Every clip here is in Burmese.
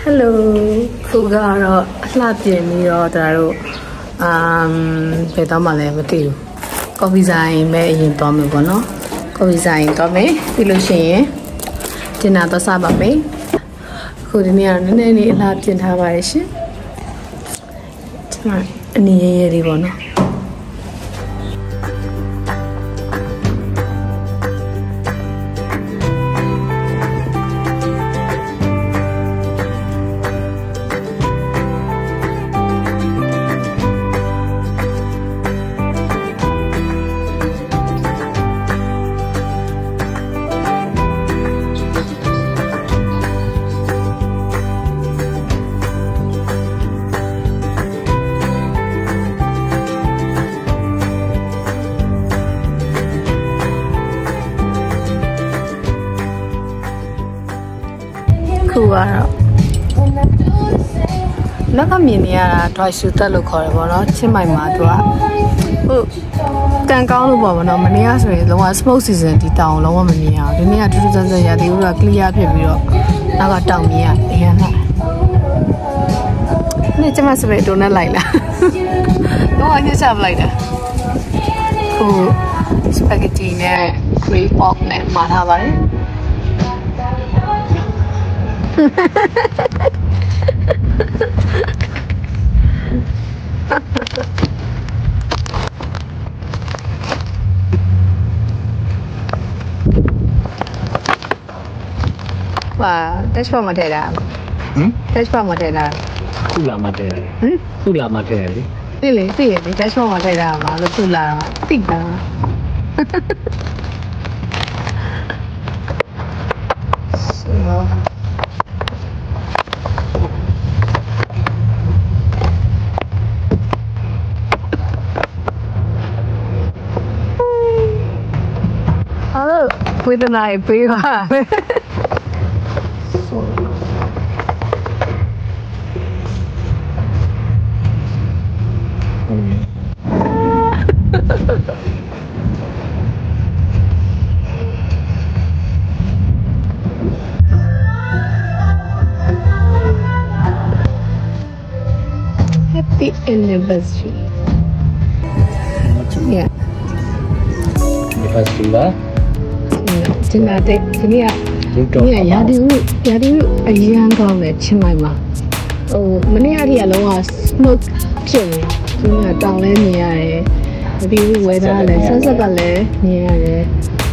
Hello ခုကတော့အလှပြင်ပြီးတော့ဒါတို့ဘယ်တော့မှလည်းမသိဘူးကော်ဖီဆိုင်မဲ့အရင်သွားမယ်ပေါ့နော်ကော်ဖီဆိုင်သွားမယ်ပြီးလို့ရှိရင်ဒင်နာတော့စားပါမယ်ခုဒီနေ့ကနည်းနည်းလေးအလှပြင်ထားပါရရှင်ဒီမှာအနည်းရရလေးပေါ့နော်ခုကတော့နောက်ကမြင်နေရတာဒွိုက်ရှူတက်လို့ခေါ်တယ်ပေါ့နော်ချင်းမိုင်မှာသူကဟုတ်ကန်ကောင်းလို့ပေါ့နော်မနေ့ကဆိုရင်လုံးဝ smoke season ဒီတောင်လုံးဝမမြင်ရဘူးဒီနေ့ကထူးထူးဆန်းဆန်းရာသီဥတုက clear ဖြစ်ပြီးတော့နောက်ကတောင်မြင်ရအရင်ကနေ့ကျမစပယ်ဒိုနက်လိုက်လာတော့အညချပလိုက်တာခု spaghetti နဲ့ grey pork နဲ့မှာထားပါတယ်哇，这是什么菜的？这是什么菜的？库拉马菜的。库拉马菜的。对嘞，对嘞，这是什么菜的嘛？都库拉嘛，对的。是吗？好了，回到哪里背吧？Happy anniversary. Yeah. Anniversary lah. ကျန်တဲ့ဒီနေ့ကရာသီဥအရန်ကောင်းတယ်ချင်းမိုင်မှာဟိုမနေ့ကတည်းကလုံးဝ smoke ဖြစ်နေဒီနေ့တောင်လဲနေရတယ်ဒီ weather လည်းဆက်ဆက်ကလည်းနေရတယ်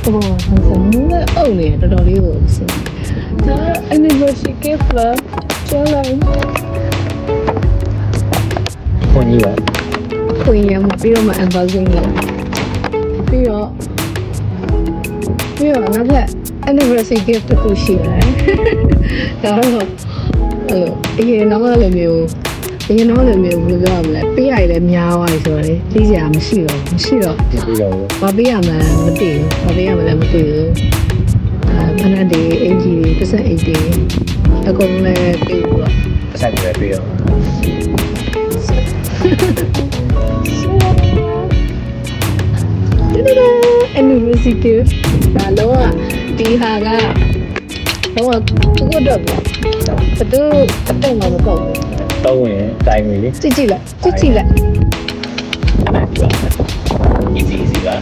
ဟိုဆန်းမိုးလည်းအုပ်နေတော်တော်လေးကိုစင်ဒါ anniversary gift လားကျော်လိုက်ခွန်ကြီးပါခွန်ရမှာပြီးတော့မှ unboxing လုပ်ပြီးတော့နောက်ထပ် anniversary gift တစ်ခုရှိတယ်ဒါတော့အရင်တော့လည်းမျိုးဘယ်လိုပြောရမလဲပေးရတယ်လည်းများသွားပြီဆိုတော့လေသိစရာမရှိတော့ဘာပေးရမှန်းမသိဘူးဘာပေးရမှလည်းမသိဘူးဖနက်တွေအင်ဂျီတွေပတ်စံအိတ်တွေအကုန်လည်းပေးဘူးတော့ပတ်စံတွေပေးရောanniversary gift ဒါလုံးဝဒီဟာကလုံးဝကိုတော့ဘယ်သူအတုံးမကောက်ဘူးတော့ဝင်တိုင်ပြီလေကြည့်လိုက်အဲ့ဒါဒီပါ easy ပါ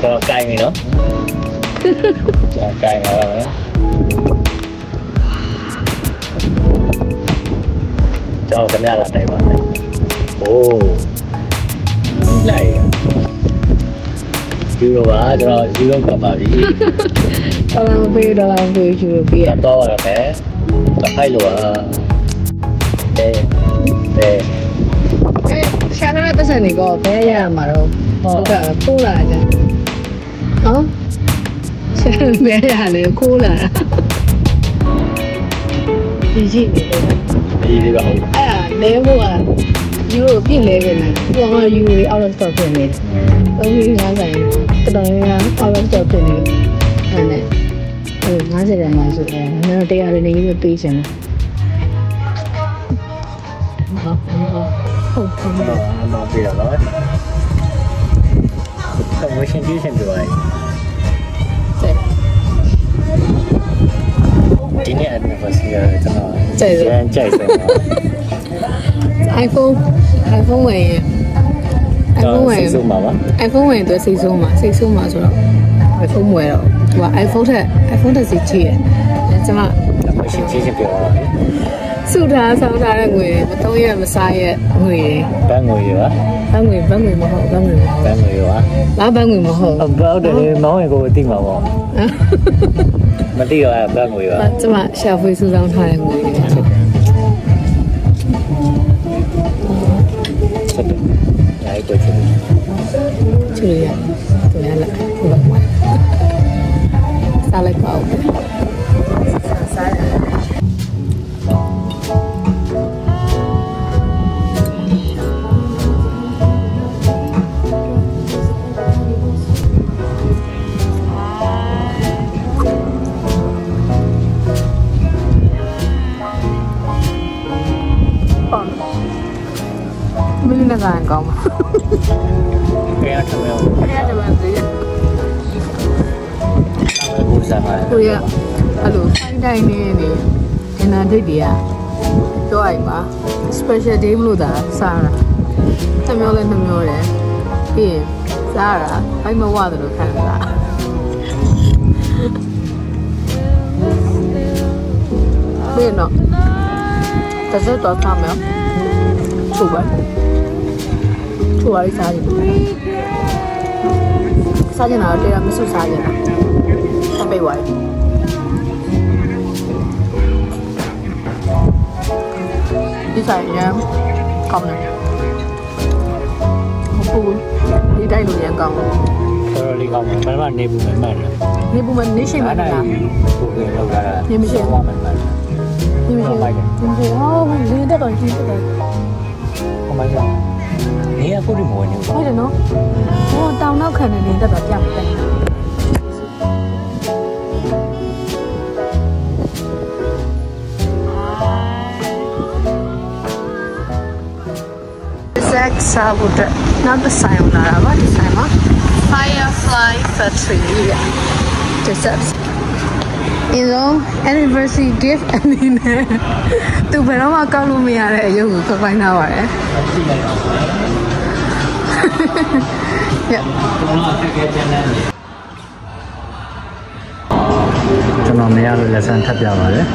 တော့ကိုင်ပြီနော်ကြာကိုင်လာတော့ကျောင်းခင်ဗျားလာတိုင်ပါမယ်โอ้လိုက်ယူရောပါကျွန်တော်ယူရောကပ်ပါပြီတော်တော်ပေးယူရောပေးတော့ရမယ်တခိုက်လို့ရှာလာတဲ့ပတ်စံတွေကဘယ်ရမှာတော့ဟုတ်ကဲ့ခိုးလာကြဟောရှာဘယ်ရလဲခိုးလာဒီကြည့်ဒီလေးပါဟုတ်အဲ့ဒါလဲဖို့ကယူရိုပြည့်လဲနေတယ်သူကယူရိုအောက်တော့ဖြစ်နေတယ်50ဆိုင်တော်တော်များအောက်တော့ဖြစ်နေတယ်အဲ့နဲ့50တန်းမှဆိုတယ်ငါတို့တရားရနေပြီးပေးချင်တယ်ဟုတ်မပြေတော့ဆက်ဝရှင်ပြည့်ရှင်ပြပါ ကြိုက်တယ် ကြိုက်တယ် iPhone ဝင် iPhone ဝင် စိတ်ဆိုးမှာပါ iPhone ဝင်တော့စိတ်ဆိုးမှာဆိုတော့ iPhone ဝယ်တော့သူက iPhone တက်စီချီတယ်ကျွန်မ ရှင်းချင်းပြောတာ စုထားဆောင်းထားတဲ့ငွေမသုံးရမစားရငွေ ဘန်းငွေရော ဘန်းငွေမဟုတ်ဘန်းငွေရော လားဘန်းငွေမဟုတ် လားဘန်းငွေမဟုတ် တယ်မောင်းရင်ကိုသိမှာပေါ့မသိရောဘန်းငွေရော ကျွန်မရှာဖွေစုဆောင်းထားတဲ့ငွေတွေဖြစ်တယ် ဆက်တယ်ရိုက်ကိုချစ် ချူရတူရလာဟုတ်ပါဘူးစားလိုက်ပါဦးစားရမင်းလည်းကန်ကောင်းပါ ကဲရထမော အဲ့ဒါမှသေးရ ကိုစားပါ ကိုရအဲ့လိုဆိုင်တိုင်းနေနေဒီနာဒိတ်တွေကတော့အိမ်မှာ special day မလို့သာစားတာနှမျောလဲနှမျောတယ်ပြီးရင်စားတာဘိုက်မဝတယ်လို့ခံစားပြီးတော့တစ်စက်တော့ထားမယ်ချိုးပါလေးစားကြည့်စားကြတာတော့မဆုစားကြတာဆက်ပေးပါဒီဆိုင်ရန်ကောင်းတယ်ဟုတ်ဒီတိုင်းလိုရန်ကောင်းတယ် တော်လေးကောင်းတယ်ဘာမှနေဘူးမှန်တယ် နေဘူးမနေရှိမှာလား ကိုယ်လောက်တာနေမရှိဘူးမှန်တယ် နေမရှိဟောလေတက်တော့ကြီးတက်တော့ ဟိုမှာနေရကိုဒီမဝင်နေဘူး ဟုတ်တယ်နော်ဟိုတောင်နောက်ခံနေတက်တော့ပြမယ်တက်ဆက်စားဖို့အတွက်နောက်တစ်ဆိုင်အောင်လာတာပါဒီဆိုင်မှာ Firefly Factory ရဲ့ Desserts in long anniversary gift အနေနဲ့သူဘယ်တော့မှကောက်လို့မရတဲ့အရုပ်ကိုခိုင်းထားပါတယ်ကျွန်တော်မရလို့လက်ဆန်ထပ်ပြပါတယ်